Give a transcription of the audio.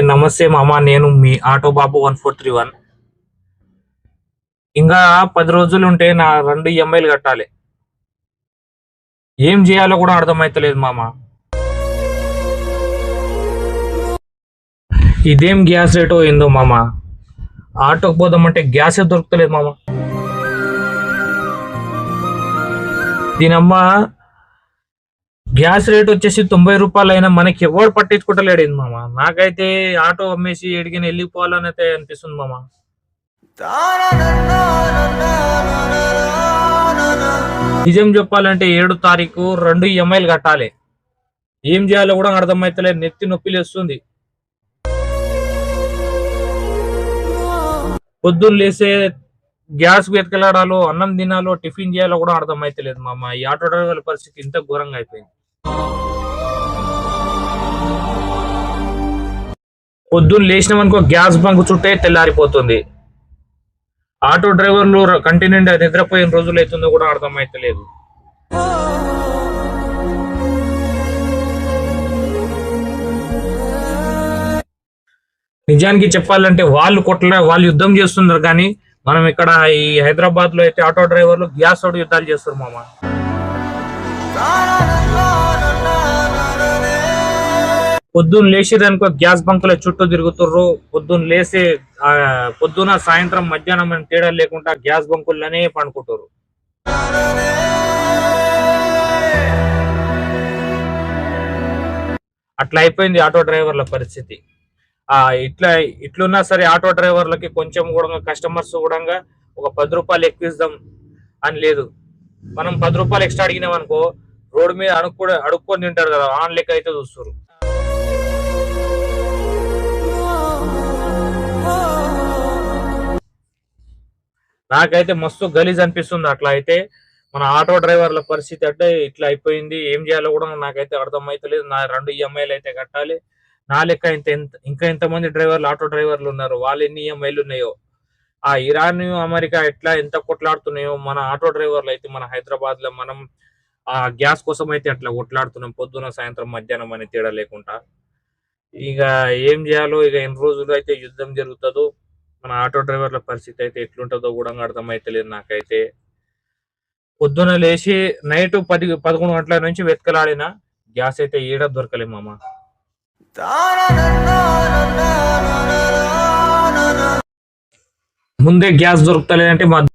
నమస్తే మామ, నేను మీ ఆటో బాబు 1431. ఇంకా 10 రోజులు ఉంటే నా 2 ఈఎంఐలు కట్టాలి. ఏం చేయాలో కూడా అర్థమైతలేదు మామ. ఇదేం గ్యాస్ రేటో ఏందో మామ. ఆటోకి పోదామంటే గ్యాసే దొరుకుతలేదు మామ. దీనమ్మ గ్యాస్ రేట్ వచ్చేసి 90 రూపాయలు అయినా మనకి ఎవరు పట్టించుకుంటలేడు మామ. నాకైతే ఆటో అమ్మేసి ఎడిగిన వెళ్ళిపోవాలని అయితే అనిపిస్తుంది మామ. నిజం చెప్పాలంటే 7 తారీఖు 2 ఈఎంఐలు కట్టాలి. ఏం చేయాలో కూడా అర్థమైతలేదు, నెత్తి నొప్పి లేస్తుంది. పొద్దున్న లేసే గ్యాస్ వెతకలాడాలో, అన్నం తినాలో, టిఫిన్ చేయాలో కూడా అర్థమైతలేదు మామ. ఈ ఆటో డ్రైవర్ల పరిస్థితి ఇంత ఘోరంగా అయిపోయింది. పొద్దున్న లేచినామనుకో గ్యాస్ బంక్ చుట్టే తెల్లారిపోతుంది. ఆటో డ్రైవర్లు కంటిన్యూ నిద్రపోయిన రోజులు అవుతుందో కూడా అర్థమైతలేదు. నిజానికి చెప్పాలంటే వాళ్ళు యుద్ధం చేస్తున్నారు, కానీ మనం ఇక్కడ ఈ హైదరాబాద్ లో అయితే ఆటో డ్రైవర్లు గ్యాస్ తోటి యుద్ధాలు చేస్తారు మామ. పొద్దున్న లేచిదనుకో గ్యాస్ బంకుల చుట్టూ తిరుగుతుర్రు. పొద్దున్న లేసి పొద్దున సాయంత్రం మధ్యాహ్నం తేడా లేకుండా గ్యాస్ బంకుల్లోనే పండుకుంటారు. అట్లా అయిపోయింది ఆటో డ్రైవర్ల పరిస్థితి. ఇట్లున్నా సరే ఆటో డ్రైవర్లకి కొంచెం కూడా కస్టమర్స్ కూడా ఒక 10 రూపాయలు ఎక్కువ ఇద్దాం అని లేదు. మనం 10 రూపాయలు ఎక్స్ట్రా అడిగినాం అనుకో రోడ్డు మీద అడుక్కొని తింటారు కదా, ఆన్ లెక్క అయితే చూస్తారు. నాకైతే మస్తు గలీజ్ అనిపిస్తుంది. అట్లా అయితే మన ఆటో డ్రైవర్ల పరిస్థితి అంటే ఇట్లా అయిపోయింది. ఏం చేయాలో కూడా నాకైతే అర్థమైతలేదు. నా 2 ఈఎంఐలు అయితే కట్టాలి. నా లెక్క ఇంకా ఎంతమంది డ్రైవర్లు ఆటో డ్రైవర్లు ఉన్నారు, వాళ్ళు ఎన్ని ఈఎంఐలు ఉన్నాయో. ఆ ఇరాన్ అమెరికా ఎంత కొట్లాడుతున్నాయో, మన ఆటో డ్రైవర్లు అయితే మన హైదరాబాద్ లో మనం ఆ గ్యాస్ కోసం అయితే అట్లా కొట్లాడుతున్నాం. పొద్దున సాయంత్రం మధ్యాహ్నం అని తేడా లేకుండా. ఇక ఏం చేయాలో, ఇక ఎన్ని రోజులు అయితే యుద్ధం జరుగుతుందో, మన ఆటో డ్రైవర్ల పరిస్థితి అయితే ఎట్లుంటుందో కూడా అర్థమైతలేదు నాకైతే. పొద్దున లేచి నైట్ 10-11 గంటల నుంచి వెతకలాడిన గ్యాస్ అయితే ఏడా దొరకలే మామ. ముందే గ్యాస్ దొరుకుతలేదంటే